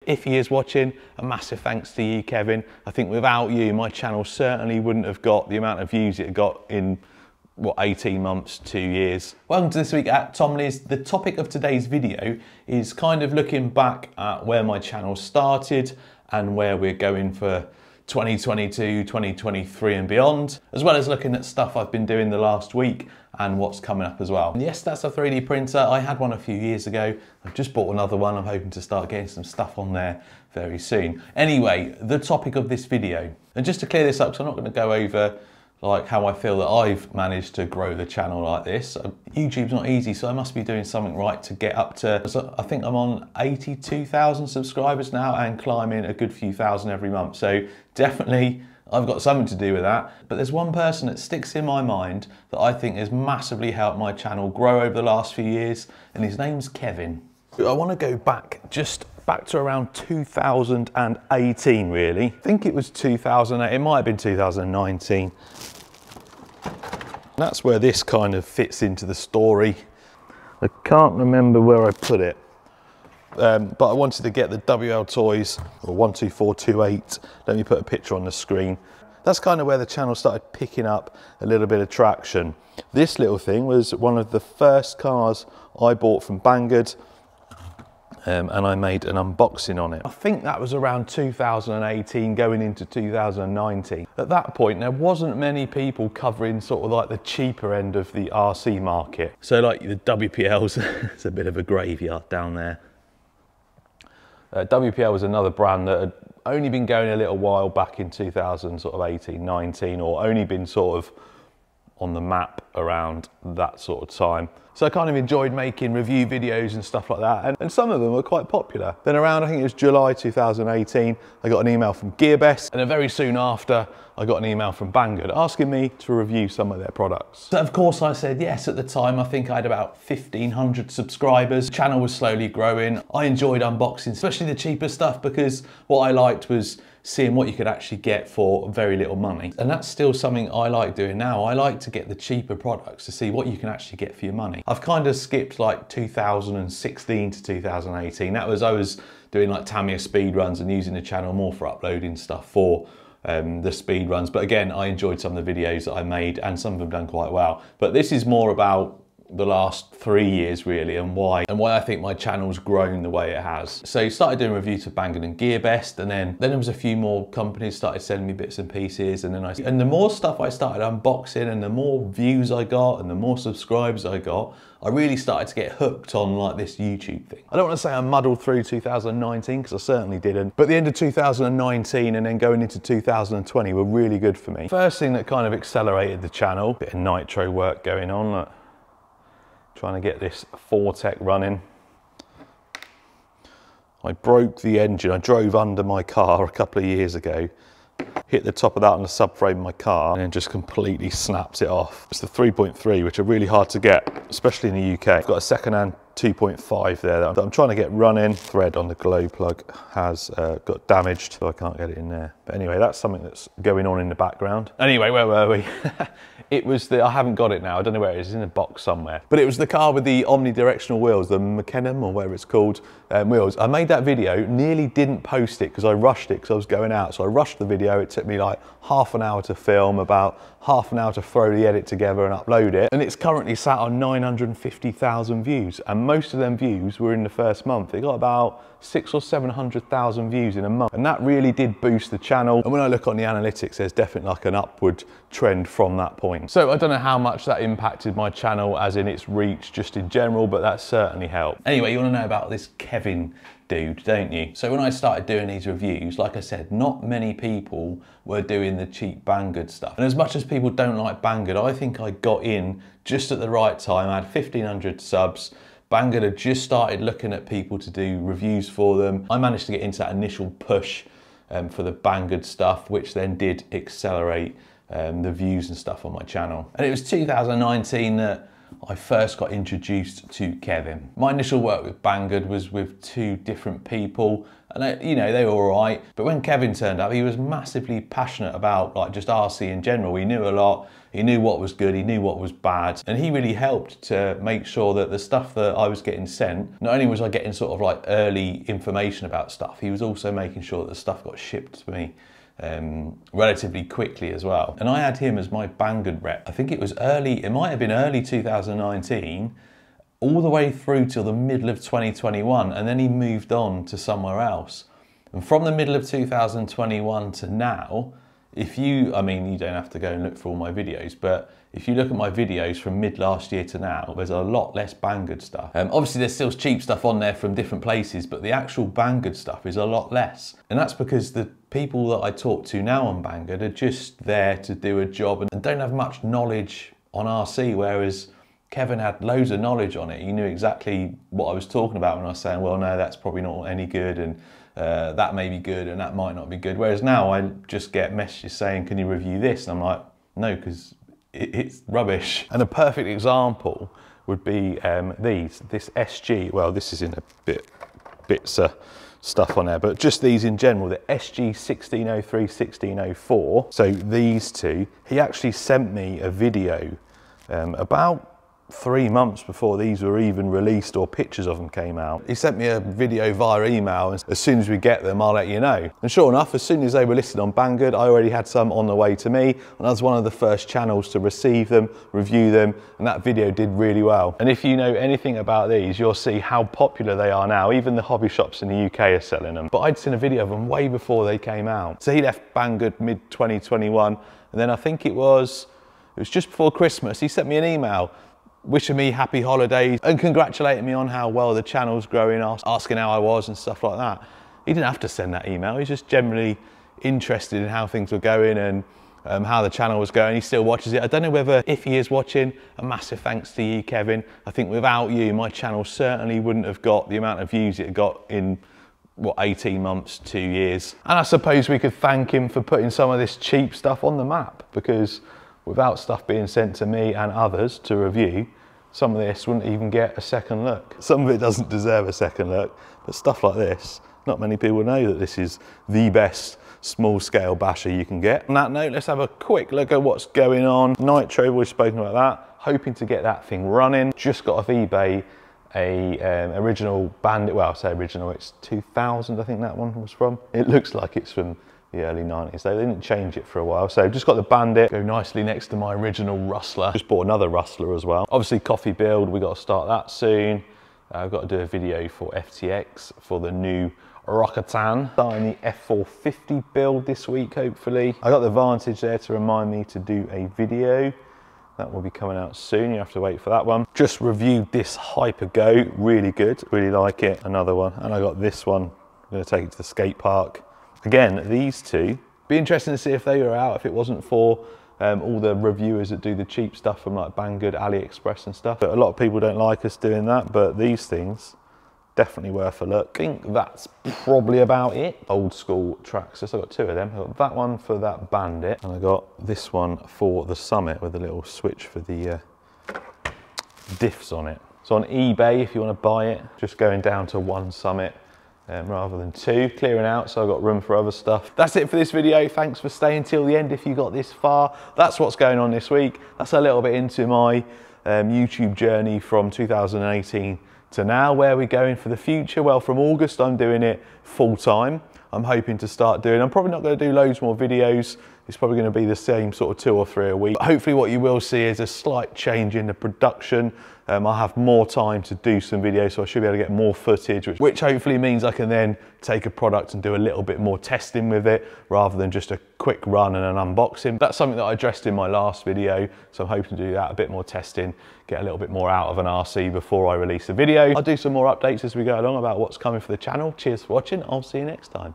If he is watching, a massive thanks to you, Kevin. I think without you, my channel certainly wouldn't have got the amount of views it got in, what, 18 months, 2 years. Welcome to This Week at Tomley's. The topic of today's video is kind of looking back at where my channel started and where we're going for 2022, 2023 and beyond, as well as looking at stuff I've been doing the last week and what's coming up as well. And yes, that's a 3D printer. I had one a few years ago. I've just bought another one. I'm hoping to start getting some stuff on there very soon. Anyway, the topic of this video, and just to clear this up, because I'm not going to go over like how I feel that I've managed to grow the channel like this. YouTube's not easy, so I must be doing something right to get up to, so I think I'm on 82,000 subscribers now and climbing a good few thousand every month. So definitely I've got something to do with that. But there's one person that sticks in my mind that I think has massively helped my channel grow over the last few years, and his name's Kevin. I want to go back to around 2018 really. I think it was 2008, it might have been 2019. That's where this kind of fits into the story. I can't remember where I put it, but I wanted to get the WL toys, or 12428. Let me put a picture on the screen. That's kind of where the channel started picking up a little bit of traction. This little thing was one of the first cars I bought from Banggood. And I made an unboxing on it. I think that was around 2018 going into 2019. At that point, there wasn't many people covering sort of like the cheaper end of the RC market. So like the WPL's, it's a bit of a graveyard down there. WPL was another brand that had only been going a little while back in 2018, 19, or only been sort of on the map around that sort of time. So I kind of enjoyed making review videos and stuff like that, and some of them were quite popular. Then around, I think it was July 2018, I got an email from Gearbest, and then very soon after, I got an email from Banggood asking me to review some of their products. So of course I said yes at the time. I think I had about 1,500 subscribers. The channel was slowly growing. I enjoyed unboxing, especially the cheaper stuff, because what I liked was seeing what you could actually get for very little money. And that's still something I like doing now. I like to get the cheaper products to see what you can actually get for your money. I've kind of skipped like 2016 to 2018. That was, I was doing like Tamiya speed runs and using the channel more for uploading stuff for the speed runs. But again, I enjoyed some of the videos that I made, and some of them done quite well. But this is more about the last 3 years really, and why I think my channel's grown the way it has. So you started doing reviews for Banggood and Gearbest, and then there was a few more companies started sending me bits and pieces, and then the more stuff I started unboxing, and the more views I got, and the more subscribers I got, I really started to get hooked on like this YouTube thing. I don't want to say I muddled through 2019, because I certainly didn't, but the end of 2019 and then going into 2020 were really good for me. First thing that kind of accelerated the channel, bit of Nitro work going on, look. Trying to get this T.W.A.T running. I broke the engine. I drove under my car a couple of years ago, hit the top of that on the subframe of my car, and then just completely snaps it off. It's the 3.3, which are really hard to get, especially in the UK. I've got a second-hand 2.5 there that I'm trying to get running. Thread on the glow plug has got damaged, so I can't get it in there. But anyway, that's something that's going on in the background. Anyway, where were we? It was the, I haven't got it now, I don't know where it is, it's in a box somewhere. But it was the car with the omnidirectional wheels, the McKenham or whatever it's called, wheels. I made that video, nearly didn't post it because I rushed it because I was going out. So I rushed the video, it took me like half an hour to film, about half an hour to throw the edit together and upload it. And it's currently sat on 950,000 views. And most of them views were in the first month. It got about 600,000 or 700,000 views in a month. And that really did boost the channel. And when I look on the analytics, there's definitely like an upward trend from that point. So I don't know how much that impacted my channel as in its reach just in general, but that certainly helped. Anyway, you want to know about this Kevin dude, don't you? So when I started doing these reviews, like I said, not many people were doing the cheap Banggood stuff. And as much as people don't like Banggood, I think I got in just at the right time. I had 1,500 subs. Banggood had just started looking at people to do reviews for them. I managed to get into that initial push for the Banggood stuff, which then did accelerate the views and stuff on my channel. And it was 2019 that I first got introduced to Kevin. My initial work with Banggood was with two different people. And you know, they were all right. But when Kevin turned up, he was massively passionate about like just RC in general. He knew a lot. He knew what was good, he knew what was bad. And he really helped to make sure that the stuff that I was getting sent, not only was I getting sort of like early information about stuff, he was also making sure that the stuff got shipped to me relatively quickly as well. And I had him as my Banggood rep. I think it was early, it might have been early 2019, all the way through till the middle of 2021, and then he moved on to somewhere else. And from the middle of 2021 to now, if you, I mean, you don't have to go and look for all my videos, but if you look at my videos from mid last year to now, there's a lot less Banggood stuff. Obviously there's still cheap stuff on there from different places, but the actual Banggood stuff is a lot less. And that's because the people that I talk to now on Banggood are just there to do a job and don't have much knowledge on RC, whereas Kevin had loads of knowledge on it. He knew exactly what I was talking about when I was saying, well, no, that's probably not any good, and that may be good and that might not be good. Whereas now I just get messages saying, can you review this? And I'm like, no, because it's rubbish. And a perfect example would be this SG, well, this is in a bits of stuff on there, but just these in general, the SG 1603, 1604. So these two, he actually sent me a video about 3 months before these were even released or pictures of them came out. He sent me a video via email, and as soon as we get them, I'll let you know. And sure enough, as soon as they were listed on Banggood, I already had some on the way to me, and I was one of the first channels to receive them, review them, and that video did really well. And if you know anything about these, you'll see how popular they are now. Even the hobby shops in the UK are selling them. But I'd seen a video of them way before they came out. So he left Banggood mid-2021, and then I think it was just before Christmas, he sent me an email wishing me happy holidays and congratulating me on how well the channel's growing, asking how I was and stuff like that. He didn't have to send that email. He's just generally interested in how things were going and how the channel was going. He still watches it. I don't know whether, if he is watching, a massive thanks to you, Kevin. I think without you, my channel certainly wouldn't have got the amount of views it got in, what, 18 months, 2 years. And I suppose we could thank him for putting some of this cheap stuff on the map, because without stuff being sent to me and others to review, some of this wouldn't even get a second look. Some of it doesn't deserve a second look, but stuff like this, not many people know that this is the best small scale basher you can get. On that note, let's have a quick look at what's going on. Nitro, we've spoken about that. Hoping to get that thing running. Just got off eBay a original Bandit, well, I say original, it's 2000 I think that one was from. It looks like it's from the early 90s. They didn't change it for a while. So just got the Bandit, go nicely next to my original Rustler. Just bought another Rustler as well. Obviously coffee build, we got to start that soon. I've got to do a video for FTX for the new Rockatan. Starting the F450 build this week, hopefully. I got the Vantage there to remind me to do a video. That will be coming out soon, you have to wait for that one. Just reviewed this Hyper-Go, really good, really like it. Another one, and I got this one. I'm gonna take it to the skate park. Again, these two, be interesting to see if they were out, if it wasn't for all the reviewers that do the cheap stuff from like Banggood, AliExpress and stuff. But a lot of people don't like us doing that, but these things, definitely worth a look. I think that's probably about it. Old school tracks, so I got two of them. I got that one for that Bandit, and I got this one for the Summit with a little switch for the diffs on it. So on eBay, if you want to buy it, just going down to one Summit, rather than two, clearing out, so I've got room for other stuff. That's it for this video. Thanks for staying till the end if you got this far. That's what's going on this week. That's a little bit into my YouTube journey from 2018 to now. Where are we going for the future? Well, from August, I'm doing it full time. I'm hoping to start doing, I'm probably not going to do loads more videos. It's probably going to be the same sort of 2 or 3 a week. But hopefully what you will see is a slight change in the production. I'll have more time to do some videos, so I should be able to get more footage, which hopefully means I can then take a product and do a little bit more testing with it, rather than just a quick run and an unboxing. That's something that I addressed in my last video, so I'm hoping to do that, a bit more testing, get a little bit more out of an RC before I release a video. I'll do some more updates as we go along about what's coming for the channel. Cheers for watching, I'll see you next time.